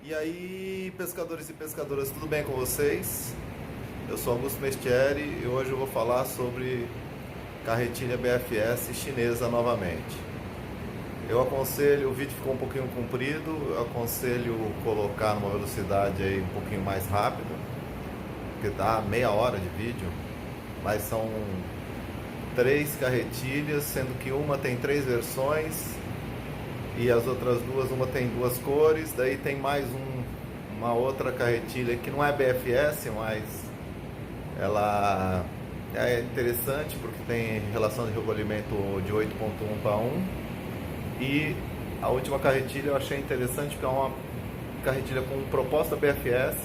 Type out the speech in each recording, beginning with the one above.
E aí, pescadores e pescadoras, tudo bem com vocês? Eu sou Augusto Mestieri e hoje eu vou falar sobre carretilha BFS chinesa novamente. Eu aconselho, o vídeo ficou um pouquinho comprido, eu aconselho colocar numa velocidade aí um pouquinho mais rápida, porque dá meia hora de vídeo, mas são três carretilhas, sendo que uma tem três versões e as outras duas, uma tem duas cores, daí tem mais uma outra carretilha que não é BFS, mas ela é interessante porque tem relação de recolhimento de 8.1 para 1. E a última carretilha eu achei interessante porque é uma carretilha com proposta BFS,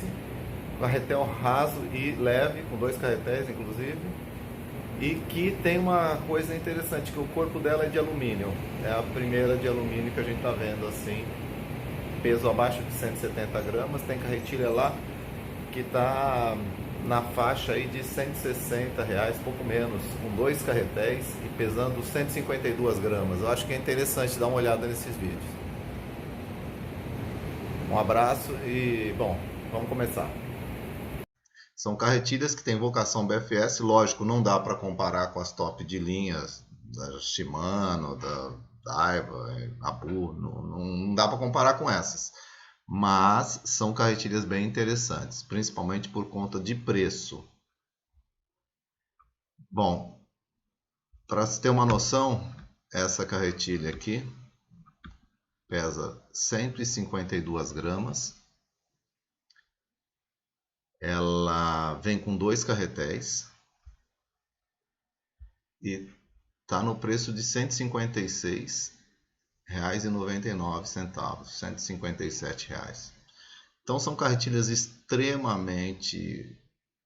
carretel raso e leve, com dois carretéis inclusive, e que tem uma coisa interessante, que o corpo dela é de alumínio. É a primeira de alumínio que a gente está vendo assim, peso abaixo de 170 gramas. Tem carretilha lá que está na faixa aí de R$ 160, pouco menos, com dois carretéis e pesando 152 gramas. Eu acho que é interessante dar uma olhada nesses vídeos. Um abraço e, bom, vamos começar. São carretilhas que têm vocação BFS, lógico, não dá para comparar com as top de linhas da Shimano, da Daiwa, Abu, não dá para comparar com essas. Mas são carretilhas bem interessantes, principalmente por conta de preço. Bom, para se ter uma noção, essa carretilha aqui pesa 152 gramas. Ela vem com dois carretéis e está no preço de R$ 156,99, R$ 157. Então são carretilhas extremamente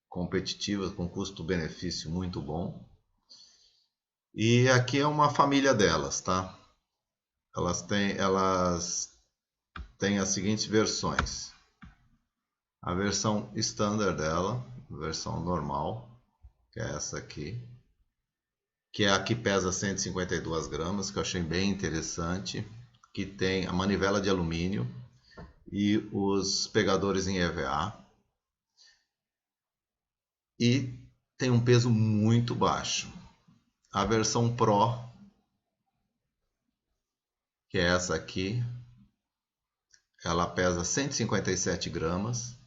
competitivas, com custo-benefício muito bom. E aqui é uma família delas, tá? Elas têm as seguintes versões. A versão standard dela, a versão normal, que é essa aqui, que é a que pesa 152 gramas, que eu achei bem interessante, que tem a manivela de alumínio e os pegadores em EVA, e tem um peso muito baixo. A versão Pro, que é essa aqui, ela pesa 157 gramas,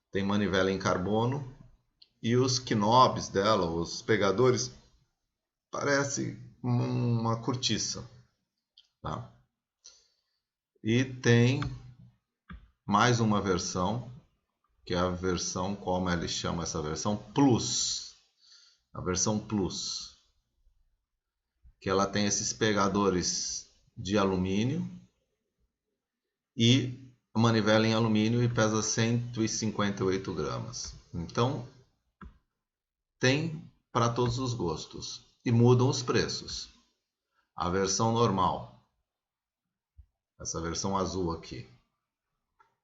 tem manivela em carbono e os knobs dela, os pegadores, parece uma cortiça, tá? E tem mais uma versão, que é a versão, como eles chamam essa versão, Plus. A versão Plus, que ela tem esses pegadores de alumínio e manivela em alumínio e pesa 158 gramas. Então, tem para todos os gostos e mudam os preços. A versão normal, essa versão azul aqui,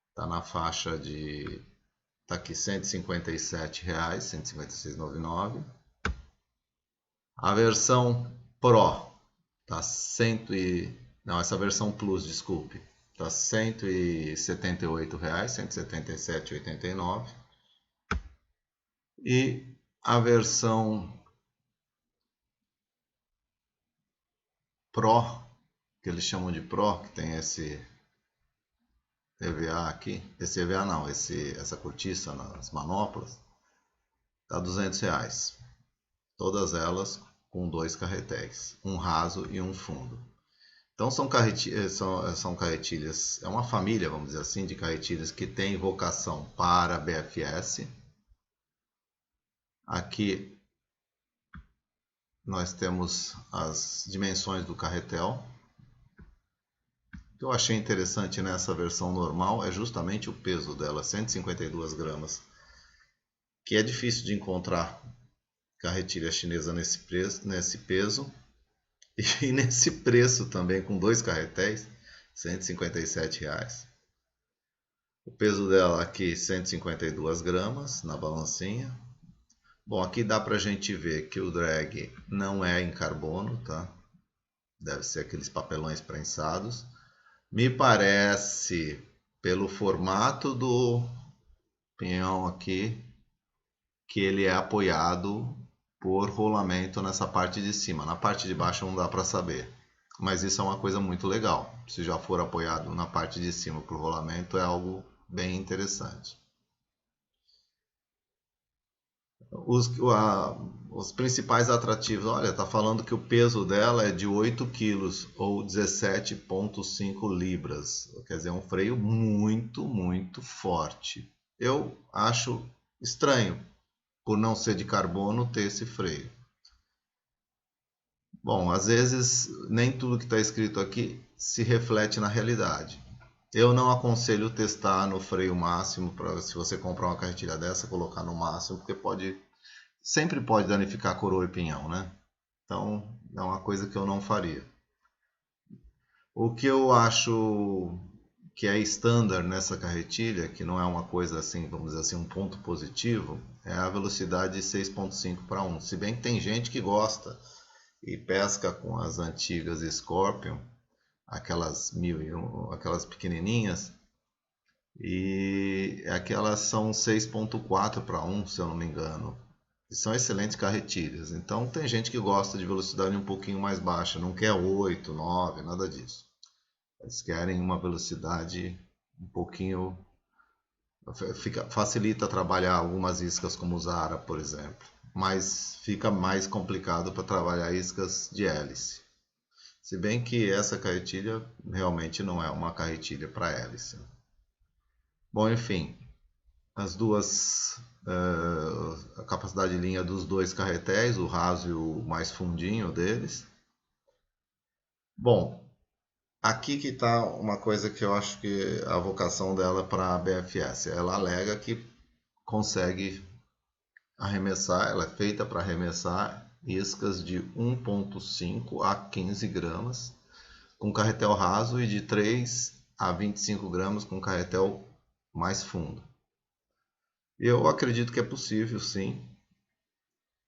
está na faixa de, tá aqui, R$ 157, R$ 156,99. A versão Pro tá não, essa versão Plus, desculpe, tá R$ 178, R$ 177,89. E a versão Pro, que eles chamam de Pro, que tem esse EVA aqui, esse EVA não, essa cortiça nas manoplas, tá R$ 200. Todas elas com dois carretéis, um raso e um fundo. Então são carretilhas, é uma família, vamos dizer assim, de carretilhas que tem vocação para BFS. Aqui nós temos as dimensões do carretel. O que eu achei interessante nessa versão normal é justamente o peso dela, 152 gramas, que é difícil de encontrar carretilha chinesa nesse peso e nesse preço também, com dois carretéis, R$ 157. O peso dela aqui, 152 gramas na balancinha. Bom, aqui dá pra gente ver que o drag não é em carbono, tá? Deve ser aqueles papelões prensados. Me parece pelo formato do pinhão aqui, que ele é apoiado por rolamento nessa parte de cima. Na parte de baixo não dá para saber, mas isso é uma coisa muito legal. Se já for apoiado na parte de cima por rolamento, é algo bem interessante. Os principais atrativos, olha, está falando que o peso dela é de 8 kg ou 17,5 libras. Quer dizer, é um freio muito, muito forte. Eu acho estranho, por não ser de carbono, ter esse freio. Bom, às vezes nem tudo que está escrito aqui se reflete na realidade. Eu não aconselho testar no freio máximo, se você comprar uma carretilha dessa, colocar no máximo, porque sempre pode danificar coroa e pinhão, né? Então, é uma coisa que eu não faria. O que eu acho que é standard nessa carretilha, que não é uma coisa assim, vamos dizer assim, um ponto positivo, é a velocidade de 6.5 para 1. Se bem que tem gente que gosta e pesca com as antigas Scorpion, aquelas 1001, aquelas pequenininhas, e aquelas são 6.4 para 1, se eu não me engano. E são excelentes carretilhas. Então tem gente que gosta de velocidade um pouquinho mais baixa, não quer 8, 9, nada disso. Eles querem uma velocidade um pouquinho... facilita trabalhar algumas iscas como o Zara, por exemplo. Mas fica mais complicado para trabalhar iscas de hélice. Se bem que essa carretilha realmente não é uma carretilha para hélice. Bom, enfim, as duas... a capacidade de linha dos dois carretéis, o raso e o mais fundinho deles. Bom, aqui que está uma coisa que eu acho que a vocação dela para a BFS. Ela alega que consegue arremessar, ela é feita para arremessar iscas de 1,5 a 15 gramas com carretel raso e de 3 a 25 gramas com carretel mais fundo. Eu acredito que é possível, sim.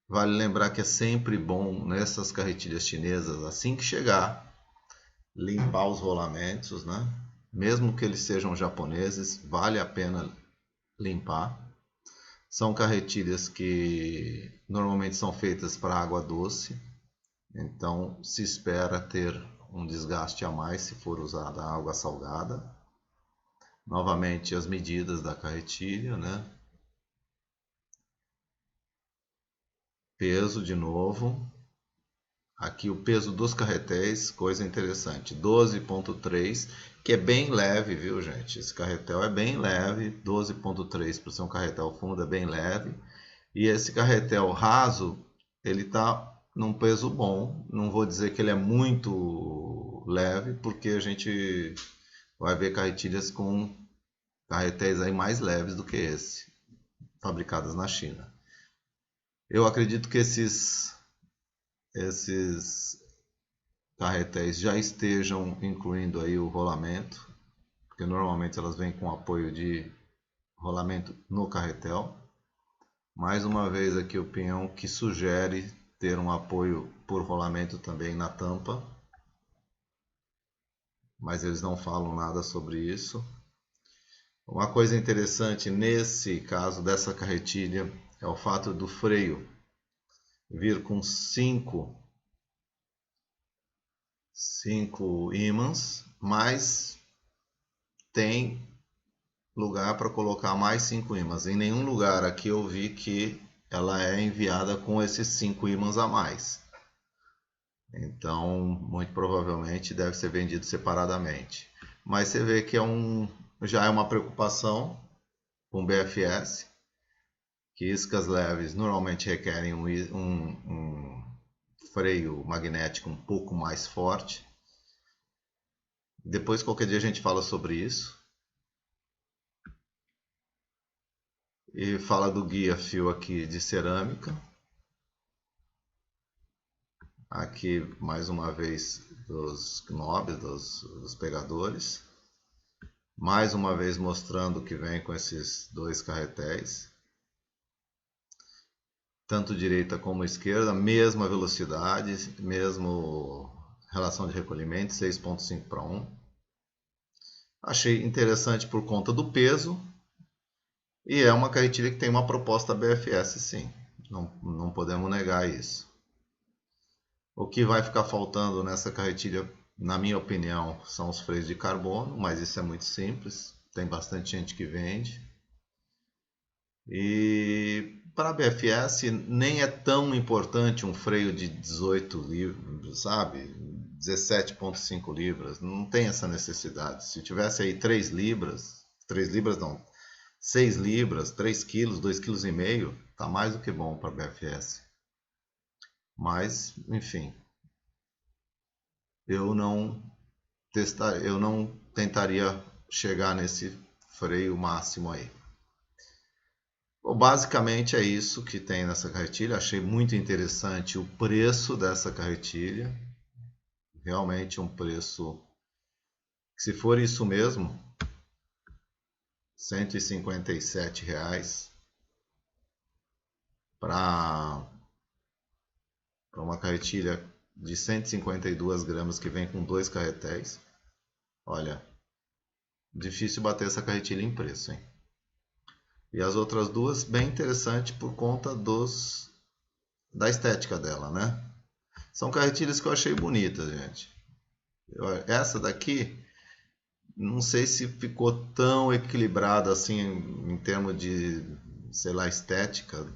Vale lembrar que é sempre bom nessas carretilhas chinesas, assim que chegar, limpar os rolamentos, né? Mesmo que eles sejam japoneses, vale a pena limpar. São carretilhas que normalmente são feitas para água doce, então se espera ter um desgaste a mais se for usada água salgada. Novamente as medidas da carretilha, né? Peso de novo. Aqui o peso dos carretéis, coisa interessante, 12,3, que é bem leve, viu gente? Esse carretel é bem leve, 12,3 por ser um carretel fundo é bem leve. E esse carretel raso, ele está num peso bom. Não vou dizer que ele é muito leve, porque a gente vai ver carretilhas com carretéis aí mais leves do que esse, fabricadas na China. Eu acredito que esses carretéis já estejam incluindo aí o rolamento, porque normalmente elas vêm com apoio de rolamento no carretel. Mais uma vez aqui o pinhão que sugere ter um apoio por rolamento também na tampa, mas eles não falam nada sobre isso. Uma coisa interessante nesse caso dessa carretilha é o fato do freio vir com 5 ímãs, mas tem lugar para colocar mais 5 ímãs. Em nenhum lugar aqui eu vi que ela é enviada com esses 5 ímãs a mais. Então, muito provavelmente deve ser vendido separadamente. Mas você vê que já é uma preocupação com BFS, que iscas leves normalmente requerem um freio magnético um pouco mais forte. Depois, qualquer dia a gente fala sobre isso. E fala do guia fio aqui de cerâmica. Aqui, mais uma vez, dos knobs, dos pegadores. Mais uma vez mostrando que vem com esses dois carretéis. Tanto direita como esquerda, mesma velocidade, mesmo relação de recolhimento, 6.5 para 1. Achei interessante por conta do peso e é uma carretilha que tem uma proposta BFS, sim. Não podemos negar isso. O que vai ficar faltando nessa carretilha, na minha opinião, são os freios de carbono, mas isso é muito simples. Tem bastante gente que vende. E para a BFS nem é tão importante um freio de 18 libras, sabe? 17,5 libras. Não tem essa necessidade. Se tivesse aí 3 libras, 3 libras não, 6 libras, 3 quilos, 2,5 kg, tá mais do que bom para a BFS. Mas, enfim, eu não tentaria chegar nesse freio máximo aí. Basicamente é isso que tem nessa carretilha. Achei muito interessante o preço dessa carretilha. Realmente um preço, se for isso mesmo, R$ 157 para uma carretilha de 152 gramas que vem com 2 carretéis. Olha, difícil bater essa carretilha em preço, hein? E as outras duas, bem interessante por conta da estética dela, né? São carretilhas que eu achei bonitas, gente. Essa daqui, não sei se ficou tão equilibrada assim em termos de, sei lá, estética.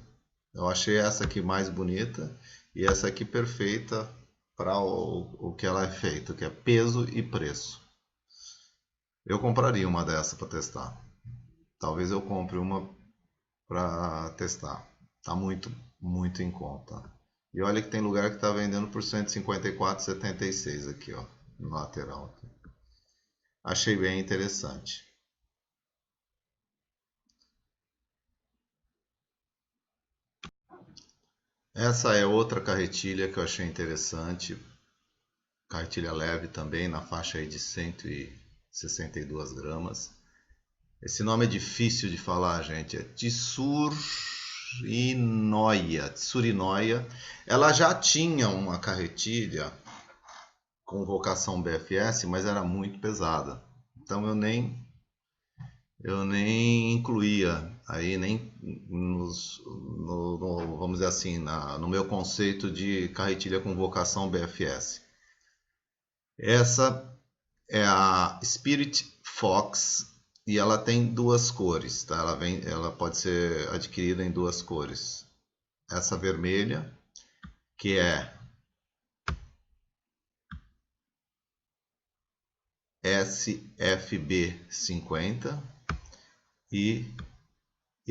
Eu achei essa aqui mais bonita e essa aqui perfeita para o que ela é feita, que é peso e preço. Eu compraria uma dessa para testar. Talvez eu compre uma para testar. Tá muito, muito em conta. E olha que tem lugar que está vendendo por R$ 154,76 aqui, ó, no lateral. Achei bem interessante. Essa é outra carretilha que eu achei interessante. Carretilha leve também, na faixa aí de 162 gramas. Esse nome é difícil de falar, gente. É Tsurinoia. Ela já tinha uma carretilha com vocação BFS, mas era muito pesada. Então eu nem incluía aí nem vamos dizer assim, no meu conceito de carretilha com vocação BFS. Essa é a Spirit Fox e ela tem duas cores, tá? Ela pode ser adquirida em duas cores. Essa vermelha, que é SFB50 e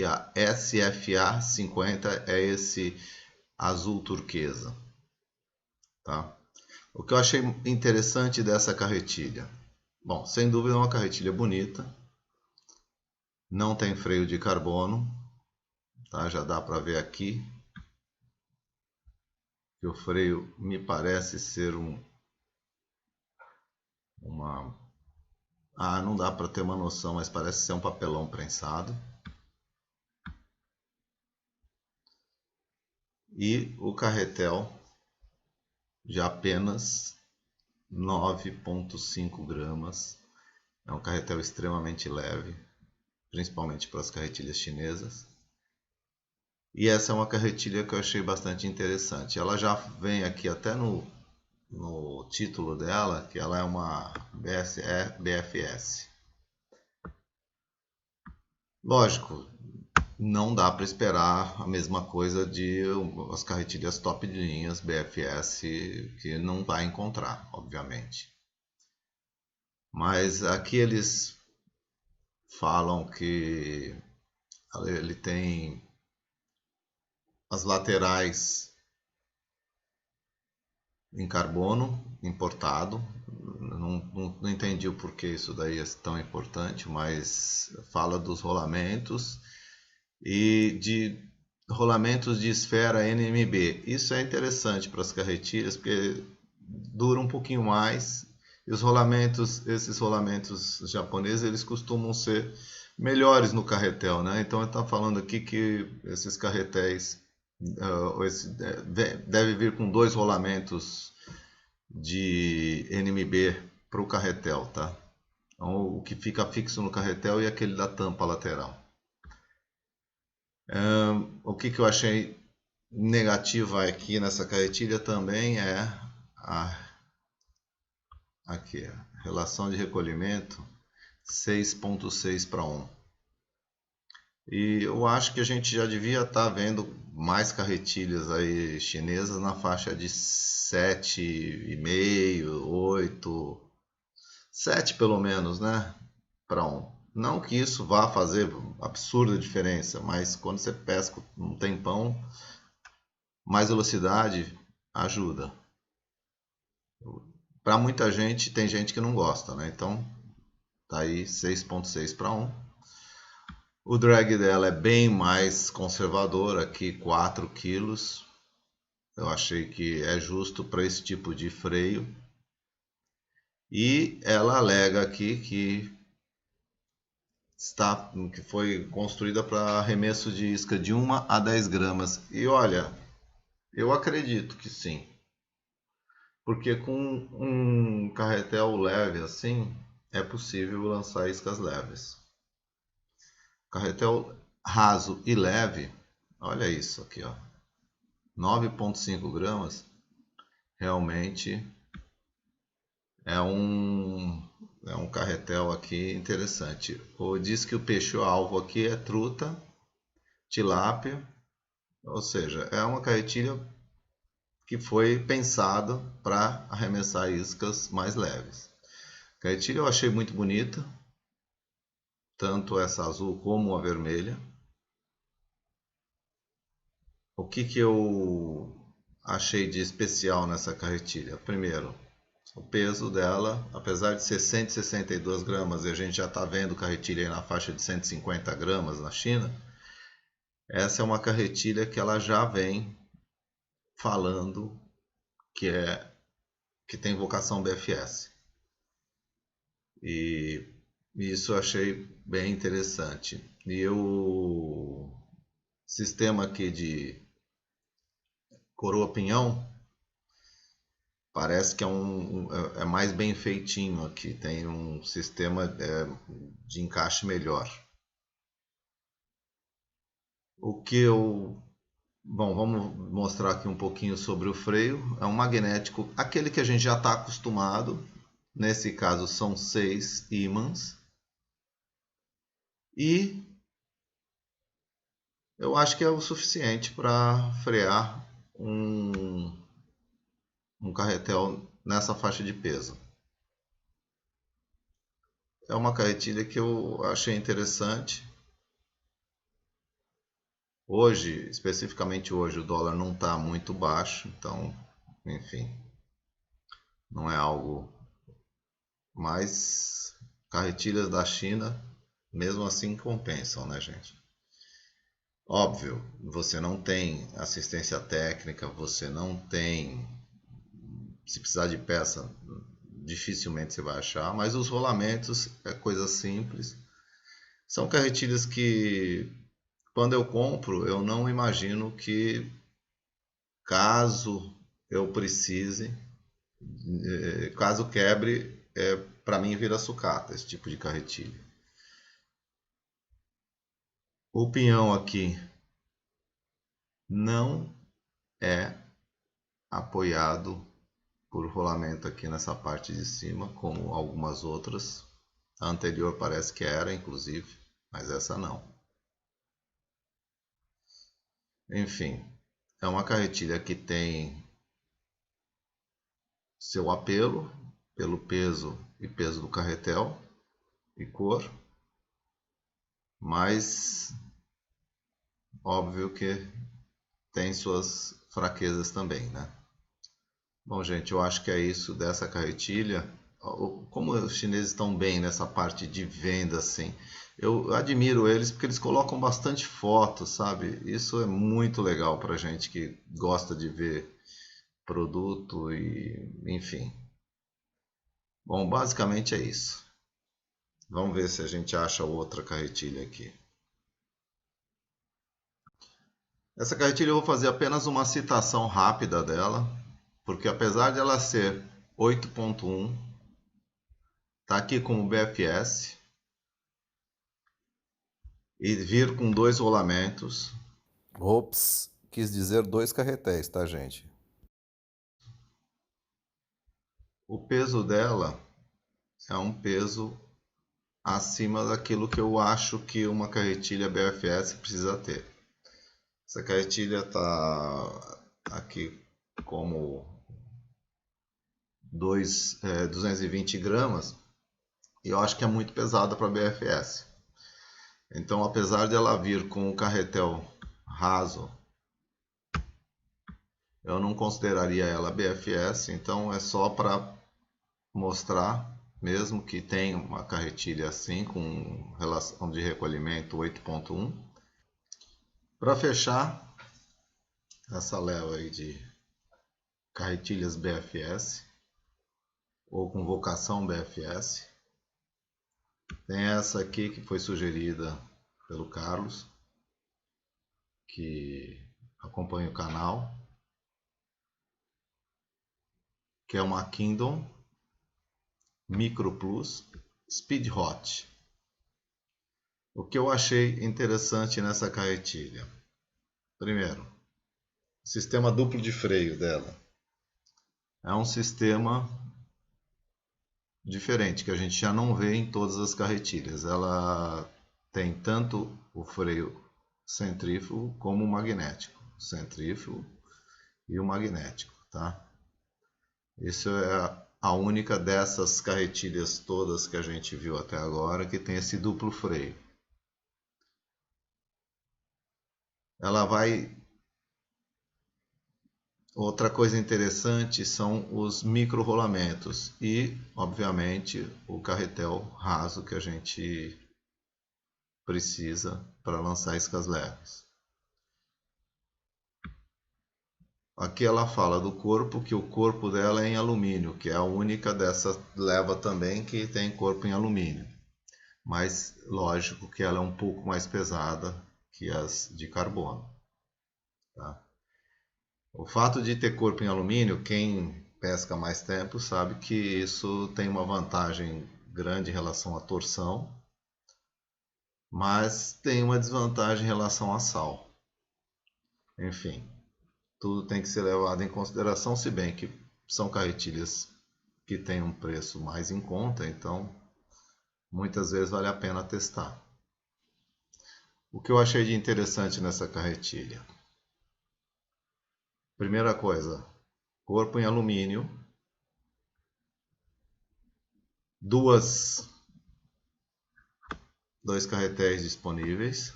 a SFA50 é esse azul turquesa, tá? O que eu achei interessante dessa carretilha? Bom, sem dúvida é uma carretilha bonita, não tem freio de carbono, tá? Já dá para ver aqui que o freio me parece ser não dá para ter uma noção, mas parece ser um papelão prensado. E o carretel de apenas 9,5 gramas. É um carretel extremamente leve, principalmente para as carretilhas chinesas. E essa é uma carretilha que eu achei bastante interessante. Ela já vem aqui até no título dela, que ela é uma BFS. Lógico, não dá para esperar a mesma coisa de as carretilhas top de linhas BFS, que não vai encontrar, obviamente. Mas aqui eles falam que ele tem as laterais em carbono importado. Não entendi o porquê isso daí é tão importante, mas fala dos rolamentos e de rolamentos de esfera NMB. Isso é interessante para as carretilhas porque dura um pouquinho mais. E esses rolamentos japoneses, eles costumam ser melhores no carretel, né? Então ele está falando aqui que esses carretéis deve vir com 2 rolamentos de NMB para o carretel, tá? Então, o que fica fixo no carretel e aquele da tampa lateral. O que eu achei negativo aqui nessa carretilha também é aqui, a relação de recolhimento 6.6 para 1. E eu acho que a gente já devia estar vendo mais carretilhas aí chinesas na faixa de 7,5, 8, 7 pelo menos, né? Para 1. Não que isso vá fazer absurda diferença, mas quando você pesca um tempão, mais velocidade ajuda. Para muita gente, tem gente que não gosta, né? Então, tá aí 6.6 para 1. O drag dela é bem mais conservador, aqui 4 kg. Eu achei que é justo para esse tipo de freio. E ela alega aqui que foi construída para arremesso de isca de 1 a 10 gramas. E olha, eu acredito que sim. Porque com um carretel leve assim, é possível lançar iscas leves. Carretel raso e leve, olha isso aqui, ó, 9,5 gramas, realmente é um carretel aqui interessante. Diz que o peixe-alvo aqui é truta, tilápia, ou seja, é uma carretilha que foi pensada para arremessar iscas mais leves. A carretilha eu achei muito bonita, tanto essa azul como a vermelha. O que eu achei de especial nessa carretilha? Primeiro, o peso dela, apesar de ser 162 gramas, e a gente já está vendo carretilha aí na faixa de 150 gramas na China, essa é uma carretilha que ela já vem falando que tem vocação BFS. E isso eu achei bem interessante. E o sistema aqui de coroa pinhão parece que é mais bem feitinho aqui, tem um sistema de encaixe melhor. Bom, vamos mostrar aqui um pouquinho sobre o freio. É um magnético, aquele que a gente já está acostumado. Nesse caso são 6 ímãs. E eu acho que é o suficiente para frear um carretel nessa faixa de peso. É uma carretilha que eu achei interessante. Hoje, especificamente hoje, o dólar não está muito baixo, então, enfim, não é algo. Mas carretilhas da China, mesmo assim, compensam, né, gente? Óbvio, você não tem assistência técnica, você não tem. Se precisar de peça, dificilmente você vai achar, mas os rolamentos é coisa simples. São carretilhas que, quando eu compro, eu não imagino que, caso eu precise, caso quebre, para mim vira sucata esse tipo de carretilha. O pinhão aqui não é apoiado por rolamento aqui nessa parte de cima, como algumas outras. A anterior parece que era, inclusive, mas essa não. Enfim, é uma carretilha que tem seu apelo pelo peso e peso do carretel e cor, mas óbvio que tem suas fraquezas também, né? Bom, gente, eu acho que é isso dessa carretilha. Como os chineses estão bem nessa parte de venda, assim, eu admiro eles porque eles colocam bastante fotos, sabe? Isso é muito legal para gente que gosta de ver produto e, enfim. Bom, basicamente é isso. Vamos ver se a gente acha outra carretilha aqui. Essa carretilha eu vou fazer apenas uma citação rápida dela, porque apesar de ela ser 8.1, tá aqui como BFS e vir com 2 rolamentos. Ops, quis dizer 2 carretéis, tá, gente? O peso dela é um peso acima daquilo que eu acho que uma carretilha BFS precisa ter. Essa carretilha tá aqui como 220 gramas e eu acho que é muito pesada para BFS. Então, apesar de ela vir com o carretel raso, eu não consideraria ela BFS, então é só para mostrar mesmo que tem uma carretilha assim com relação de recolhimento 8.1. Para fechar essa leva aí de carretilhas BFS ou com vocação BFS, tem essa aqui que foi sugerida pelo Carlos, que acompanha o canal, que é uma Kingdom Micro Plus Speed Hot. O que eu achei interessante nessa carretilha? Primeiro, o sistema duplo de freio dela. É um sistema diferente, que a gente já não vê em todas as carretilhas. Ela tem tanto o freio centrífugo como o magnético. O centrífugo e o magnético, tá? Isso é a única dessas carretilhas todas que a gente viu até agora que tem esse duplo freio. Ela vai... Outra coisa interessante são os micro rolamentos e, obviamente, o carretel raso que a gente precisa para lançar iscas leves. Aqui ela fala do corpo, que o corpo dela é em alumínio, que é a única dessa leva também que tem corpo em alumínio. Mas lógico que ela é um pouco mais pesada que as de carbono. Tá? O fato de ter corpo em alumínio, quem pesca mais tempo sabe que isso tem uma vantagem grande em relação à torção, mas tem uma desvantagem em relação a sal. Enfim, tudo tem que ser levado em consideração, se bem que são carretilhas que têm um preço mais em conta, então muitas vezes vale a pena testar. O que eu achei de interessante nessa carretilha? Primeira coisa, corpo em alumínio, dois carretéis disponíveis,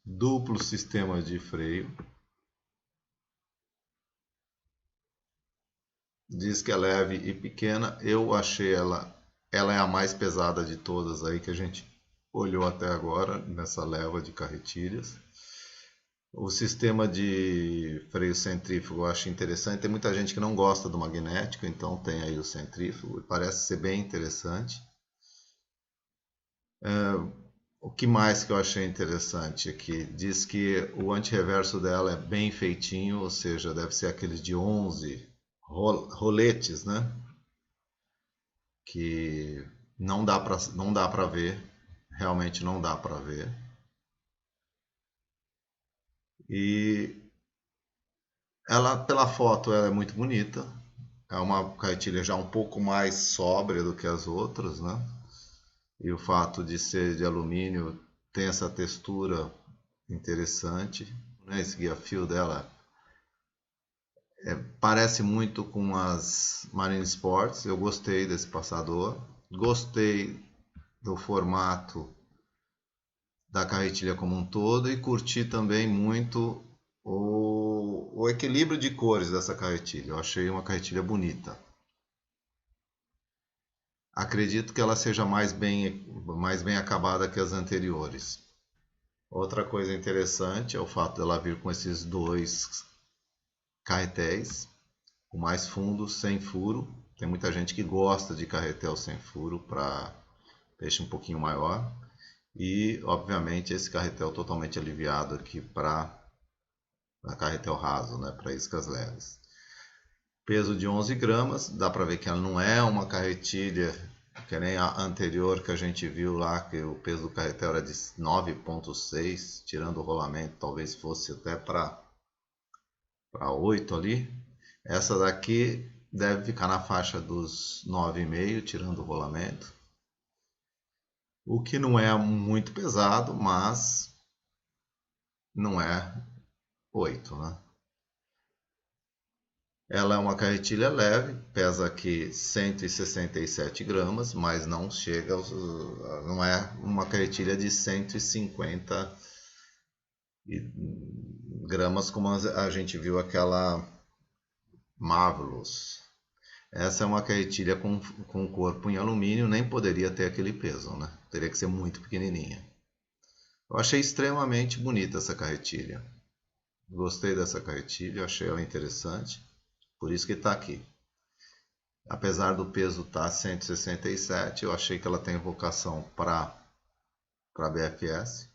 duplo sistema de freio. Diz que é leve e pequena. Eu achei ela é a mais pesada de todas aí que a gente olhou até agora nessa leva de carretilhas. O sistema de freio centrífugo eu acho interessante. Tem muita gente que não gosta do magnético, então tem aí o centrífugo. Parece ser bem interessante. O que mais que eu achei interessante aqui? Diz que o antirreverso dela é bem feitinho, ou seja, deve ser aqueles de 11 roletes, né? Que não dá para ver, realmente não dá para ver. E ela, pela foto, ela é muito bonita. É uma carretilha já um pouco mais sóbria do que as outras, né? E o fato de ser de alumínio tem essa textura interessante, né? Esse guia-fio dela parece muito com as Marine Sports. Eu gostei desse passador, gostei do formato da carretilha como um todo e curti também muito o equilíbrio de cores dessa carretilha. Eu achei uma carretilha bonita. Acredito que ela seja mais bem acabada que as anteriores. Outra coisa interessante é o fato dela vir com esses 2 carretéis, o mais fundo, sem furo. Tem muita gente que gosta de carretel sem furo para peixe um pouquinho maior. E, obviamente, esse carretel totalmente aliviado aqui para carretel raso, né, para iscas leves. Peso de 11 gramas, dá para ver que ela não é uma carretilha que nem a anterior que a gente viu lá, que o peso do carretel era de 9,6, tirando o rolamento, talvez fosse até para 8 ali. Essa daqui deve ficar na faixa dos 9,5, tirando o rolamento. O que não é muito pesado, mas não é 8, né? Ela é uma carretilha leve, pesa aqui 167 gramas, mas não chega não é uma carretilha de 150 gramas como a gente viu aquela Marvelous. Essa é uma carretilha com corpo em alumínio, nem poderia ter aquele peso, né? Teria que ser muito pequenininha. Eu achei extremamente bonita essa carretilha. Gostei dessa carretilha, achei ela interessante. Por isso que está aqui. Apesar do peso estar 167, eu achei que ela tem vocação para BFS.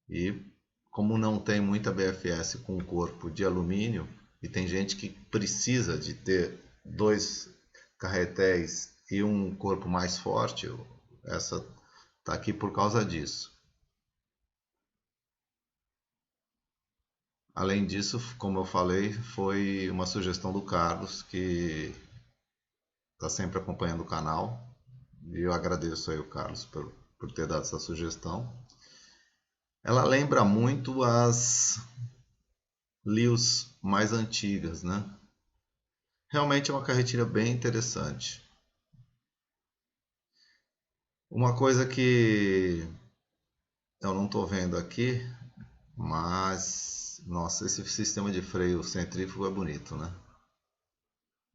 E como não tem muita BFS com corpo de alumínio, e tem gente que precisa de ter 2 carretéis e um corpo mais forte, essa está aqui por causa disso. Além disso, como eu falei, foi uma sugestão do Carlos, que está sempre acompanhando o canal. E eu agradeço aí o Carlos por ter dado essa sugestão. Ela lembra muito as Leos mais antigas, né? Realmente é uma carretilha bem interessante. Uma coisa que eu não estou vendo aqui, mas nossa, esse sistema de freio centrífugo é bonito, né?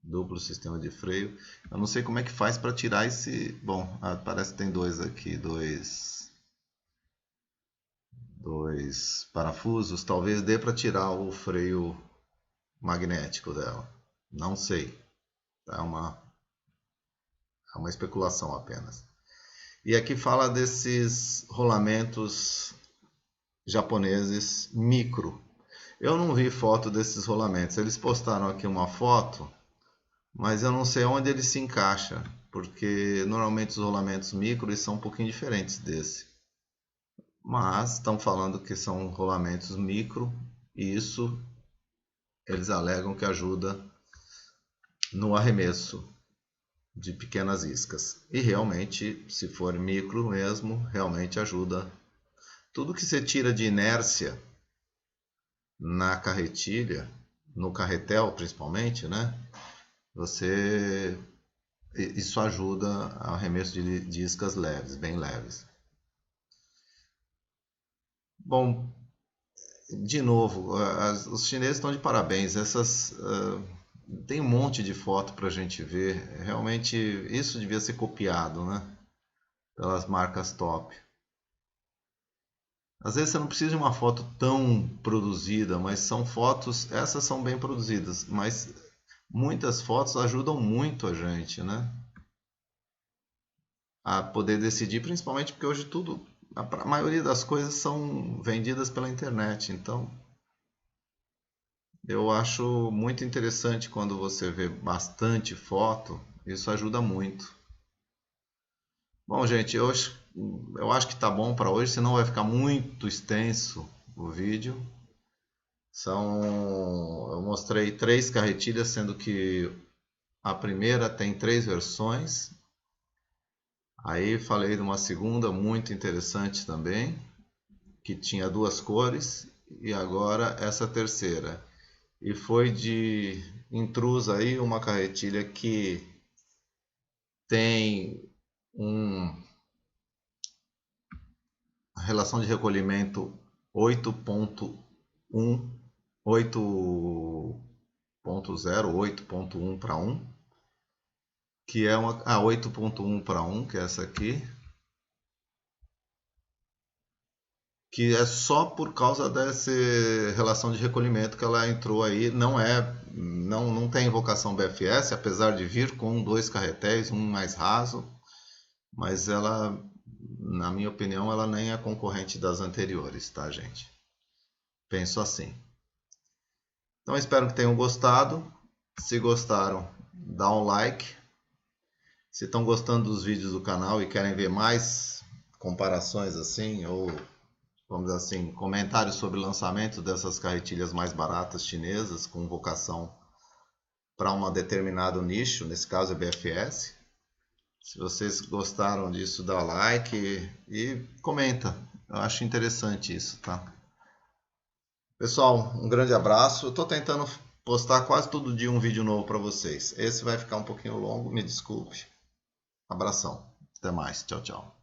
Duplo sistema de freio. Eu não sei como é que faz para tirar esse... Bom, parece que tem dois aqui, dois parafusos. Talvez dê para tirar o freio magnético dela. Não sei. É uma especulação apenas. E aqui fala desses rolamentos japoneses micro. Eu não vi foto desses rolamentos. Eles postaram aqui uma foto, mas eu não sei onde ele se encaixa, porque normalmente os rolamentos micro são um pouquinho diferentes desse. Mas estão falando que são rolamentos micro, e isso eles alegam que ajuda no arremesso de pequenas iscas. E realmente, se for micro mesmo, realmente ajuda. Tudo que você tira de inércia na carretilha, no carretel principalmente, né? Isso ajuda ao arremesso de iscas leves, bem leves. Bom, de novo, os chineses estão de parabéns. Tem um monte de foto para a gente ver. Realmente, isso devia ser copiado, né? Pelas marcas top. Às vezes você não precisa de uma foto tão produzida, mas são fotos, essas são bem produzidas, mas muitas fotos ajudam muito a gente, né? A poder decidir, principalmente porque hoje a maioria das coisas são vendidas pela internet, então eu acho muito interessante quando você vê bastante foto, isso ajuda muito. Bom, gente, eu acho que tá bom para hoje, senão vai ficar muito extenso o vídeo. Eu mostrei 3 carretilhas, sendo que a primeira tem 3 versões. Aí falei de uma segunda muito interessante também, que tinha 2 cores, e agora essa terceira. E foi de intrusa aí uma carretilha que tem a relação de recolhimento 8.1, 8.0, 8.1 para 1, que é a 8.1 para 1, que é essa aqui, que é só por causa dessa relação de recolhimento que ela entrou aí. Não tem invocação BFS, apesar de vir com 2 carretéis, um mais raso, mas ela, na minha opinião, ela nem é concorrente das anteriores, tá, gente? Penso assim. Então espero que tenham gostado. Se gostaram, dá um like. Se estão gostando dos vídeos do canal e querem ver mais comparações assim, ou vamos dizer assim, comentários sobre o lançamento dessas carretilhas mais baratas chinesas com vocação para um determinado nicho, nesse caso é BFS. Se vocês gostaram disso, dá like e comenta. Eu acho interessante isso, tá? Pessoal, um grande abraço. Eu estou tentando postar quase todo dia um vídeo novo para vocês. Esse vai ficar um pouquinho longo, me desculpe. Abração. Até mais. Tchau, tchau.